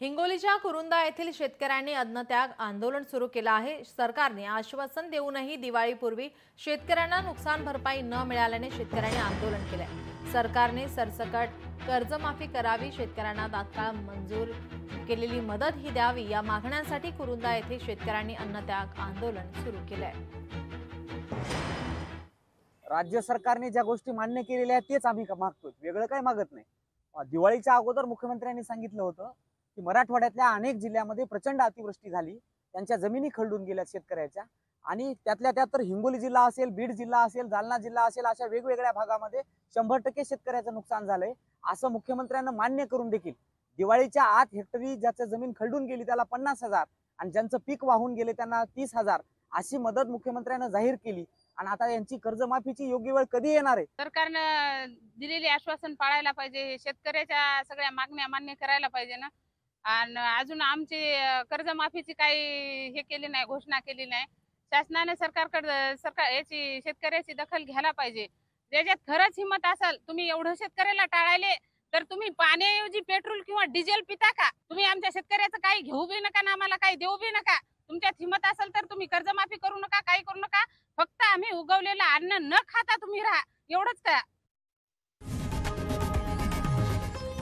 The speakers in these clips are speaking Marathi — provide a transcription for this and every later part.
हिंगोलीच्या कुरुंदा येथील शेतकऱ्यांनी अन्नत्याग आंदोलन सुरू केलं आहे। सरकारने आश्वासन देऊनही दिवाळीपूर्वी शेतकऱ्यांना नुकसान भरपाई न मिळाल्याने शेतकऱ्यांनी आंदोलन केलंय। सरकारने सरसकट कर्जमाफी करावी, शेतकऱ्यांना तात्काळ मंजूर केलेली मदत ही द्यावी, या मागण्यांसाठी कुरुंदा येथे शेतकऱ्यांनी अन्नत्याग आंदोलन सुरू केलंय। राज्य सरकारने ज्या गोष्टी मान्य केलेल्या आहेत तेच आम्ही मागतोय, वेगळं काही मागत नाही। दिवाळीच्या अगोदर मुख्यमंत्र्यांनी सांगितलं होतं की मराठवाड्यातल्या अनेक जिल्ह्यामध्ये प्रचंड अतिवृष्टी झाली, त्यांच्या जमिनी खरडून गेल्या शेतकऱ्याच्या, आणि त्यातल्या त्यात तर हिंगोली जिल्हा असेल, बीड जिल्हा असेल, जालना जिल्हा असेल, अशा वेगवेगळ्या भागामध्ये 100% शेतकऱ्याचं नुकसान झालंय। असं मुख्यमंत्र्यांना मान्य करून देखील दिवाळीच्या आत हेक्टरी ज्याचं जमीन खरडून गेली त्याला 50,000 आणि ज्यांचं पीक वाहून गेले त्यांना 30,000 अशी मदत मुख्यमंत्र्यांना जाहीर केली। आणि आता यांची कर्जमाफीची योग्य वेळ कधी येणार आहे? सरकारनं दिलेले आश्वासन पाळायला पाहिजे, शेतकऱ्याच्या सगळ्या मागण्या मान्य करायला पाहिजे ना। आणि अजून आमची कर्जमाफीची काही हे केली नाही, घोषणा केली नाही। शासनाने सरकार याची शेतकऱ्याची दखल घ्यायला पाहिजे। ज्याच्यात खरंच हिंमत असेल, तुम्ही एवढं शेतकऱ्याला टाळायले तर तुम्ही पाण्याऐवजी पेट्रोल किंवा डिझेल पिता का? तुम्ही आमच्या शेतकऱ्याचं काही घेऊ बी नका ना, आम्हाला काही देऊ बी नका। तुमच्यात हिंमत असेल तर तुम्ही कर्जमाफी करू नका, काही करू नका, फक्त आम्ही उगवलेलं अन्न न खाता तुम्ही राहा, एवढंच करा।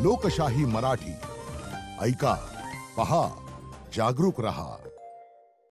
लोकशाही मराठी ऐका, पहा, जागरूक रहा।